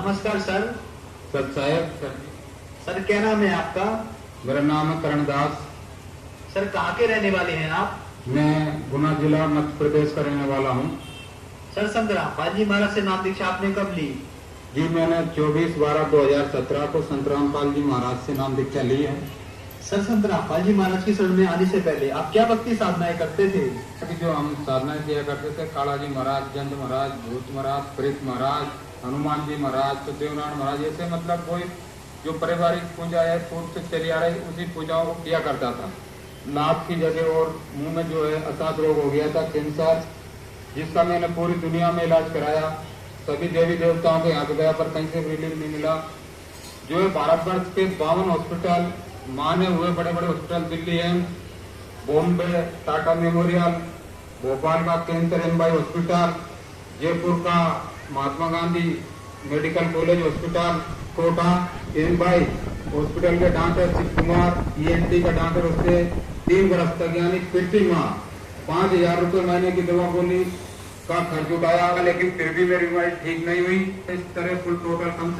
नमस्कार sir. Sir साहब sir. Sir क्या नाम है आपका? मेरा नाम है करणदास। सर कहाँ के रहने वाले हैं आप? मैं गुना जिला मध्य प्रदेश का रहने वाला हूँ। सर संत रामपाल जी महाराज से नाम दीक्षा आपने कब ली? जी मैंने 24/12/2017 को संत रामपाल जी महाराज से नाम दीक्षा ली है। सर संत रामपाल जी महाराज की शरण में आने से पहले आप क्या भक्ति साधनाएं करते थे? अभी जो हम साधना किया करते थे, काला जी महाराज, जंद महाराज, भूत महाराज, प्रीत महाराज, हनुमान जी महाराज, तो देवनारायण महाराज, ऐसे मतलब कोई जो पारिवारिक पूजा है पूर्व से चली आ रही उसी पूजाओं को किया करता था। नाक की जगह और मुंह में जो है असाध रोग हो गया था, कैंसर, जिसका मैंने पूरी दुनिया में इलाज कराया। सभी देवी देवताओं के यहाँ गया पर कहीं से रिलीफ नहीं मिला। जो है भारतवर्ष के 52 हॉस्पिटल, माने हुए बड़े बड़े हॉस्पिटल, दिल्ली एम्स, बॉम्बे टाटा मेमोरियल, भोपाल का कैंसर एमबाई हॉस्पिटल, जयपुर का Mahatma Gandhi Medical College Hospital, Kota एमबाई हॉस्पिटल के डॉक्टर शिव कुमार, ENT का डॉक्टर, उससे 3 बरस तक यानी प्रति माह 5,000 रुपये महीने की दवा गोली का खर्च उठाया, लेकिन फिर भी मेरी बीमारी ठीक नहीं हुई। इस तरह कुल टोटल कम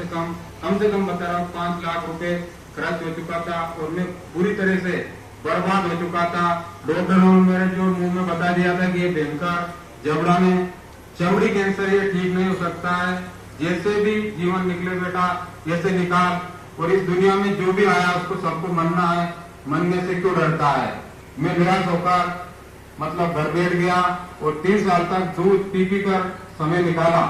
से कम बता रहा हूँ 5 लाख रुपए खर्च हो चुका था और मैं पूरी तरह से बर्बाद हो चुका था। डॉक्टरों ने मेरे जो मुंह में बता दिया था कि ये भयंकर जबड़ा में चमड़ी कैंसर, ये ठीक नहीं हो सकता है, जैसे भी जीवन निकले बेटा जैसे निकाल। और इस दुनिया में जो भी आया उसको सबको मनना है, मनने से क्यों डरता है। मैं निराश होकर मतलब घर बैठ गया और 3 साल तक दूध पी कर समय निकाला।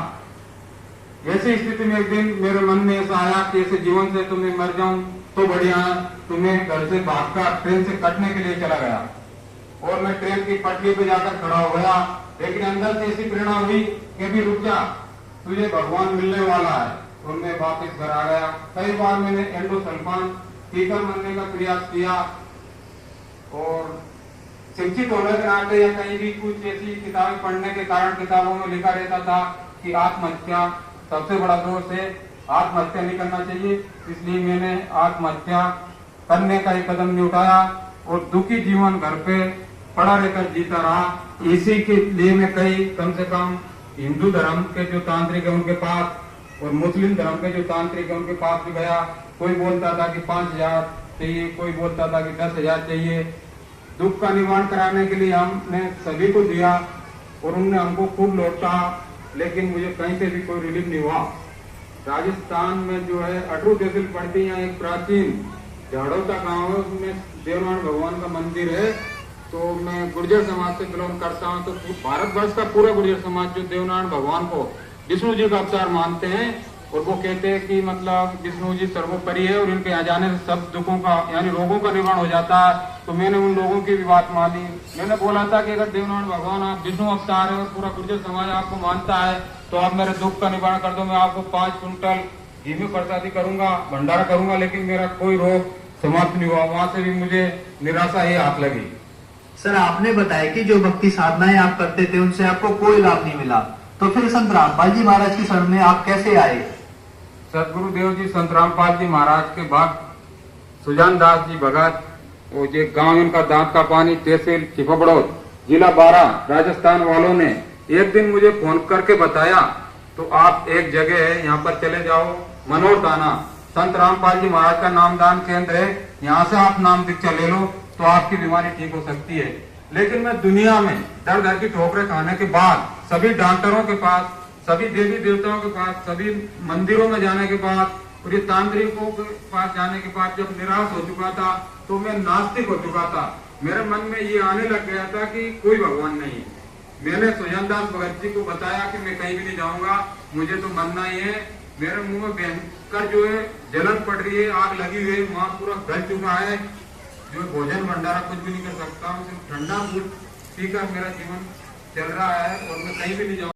ऐसी स्थिति में एक दिन मेरे मन में ऐसा आया कि ऐसे जीवन से तो मैं मर जाऊं तो बढ़िया है। तो मैं घर से भागकर ट्रेन से कटने के लिए चला गया और मैं ट्रेन की पटरी पे जाकर खड़ा हो गया। लेकिन अंदर से ऐसी प्रेरणा हुई कि भी रुक जा, तुझे भगवान मिलने वाला है। और मैं वापस घर आ गया। कई बार मैंने एंडोसल्फान पीकर मरने का प्रयास किया और शिक्षित होने के नाते या कहीं भी कुछ ऐसी किताबें पढ़ने के कारण किताबों में लिखा रहता था कि आत्महत्या सबसे बड़ा दोष है, आत्महत्या नहीं करना चाहिए। इसलिए मैंने आत्महत्या करने का एक कदम नहीं उठाया और दुखी जीवन घर पे पड़ा रहकर जीता रहा। इसी के लिए मैं कम से कम हिंदू धर्म के जो तांत्रिक है उनके पास और मुस्लिम धर्म के जो तांत्रिक है उनके पास भी गया। कोई बोलता था कि 5,000 चाहिए, कोई बोलता था कि 10,000 चाहिए। दुख का निवारण कराने के लिए हमने सभी को दिया और उनने हमको खूब लौटा, लेकिन मुझे कहीं से भी कोई रिलीफ नहीं हुआ। राजस्थान में जो है अटरू तहसील पड़ती है, एक प्राचीन झाड़ोता गांव है, उसमें देवनारायण भगवान का मंदिर है। तो मैं गुर्जर समाज से बिलोंग करता हूँ। तो भारतवर्ष का पूरा गुर्जर समाज जो देवनारायण भगवान को विष्णु जी का अवतार मानते हैं और वो कहते हैं कि मतलब विष्णु जी सर्वोपरि है और इनके यहाँ जाने से सब दुखों का यानी रोगों का निवारण हो जाता है। तो मैंने उन लोगों की भी बात मानी। मैंने बोला था कि अगर देवनारायण भगवान आप विष्णु अवतार है और पूरा गुर्जर समाज आपको मानता है तो आप मेरे दुख का निवारण कर दो। मैं आपको 5 कुंटल घी में प्रसादी करूंगा, भंडारा करूंगा, लेकिन मेरा कोई रोग समाप्त नहीं हुआ। वहां से भी मुझे निराशा ही हाथ लगी। सर आपने बताया कि जो भक्ति साधनाएं आप करते थे उनसे आपको कोई लाभ नहीं मिला, तो फिर संत रामपाल जी महाराज की शरण में आप कैसे आए? सदगुरुदेव जी संत रामपाल जी महाराज के बाद सुजान दास जी भगत, वो जो गांव इनका दांत का पानी, तहसील चिपबड़ौद, जिला 12, राजस्थान वालों ने एक दिन मुझे फोन करके बताया तो आप एक जगह है यहाँ पर चले जाओ, मनोर दाना, संत रामपाल जी महाराज का नामदान केंद्र है, यहाँ से आप नाम दीक्षा ले लो तो आपकी बीमारी ठीक हो सकती है। लेकिन मैं दुनिया में दर दर की ठोकरें खाने के बाद, सभी डॉक्टरों के पास, सभी देवी देवताओं के पास, सभी मंदिरों में जाने के बाद और ये तांत्रिकों के पास जाने के बाद जब निराश हो चुका था तो मैं नास्तिक हो चुका था। मेरे मन में ये आने लग गया था कि कोई भगवान नहीं है। मैंने सुजान दास भगत जी को बताया कि मैं कहीं भी नहीं जाऊंगा, मुझे तो मरना ही है। मेरे मुंह में भयंकर जो है जलन पड़ रही है, आग लगी हुई है, मांस पूरा गल चुका है। जो भोजन भंडारा कुछ भी नहीं कर सकता हूँ, सिर्फ ठंडा दूध पीकर मेरा जीवन चल रहा है और मैं कहीं भी नहीं जाऊंगा।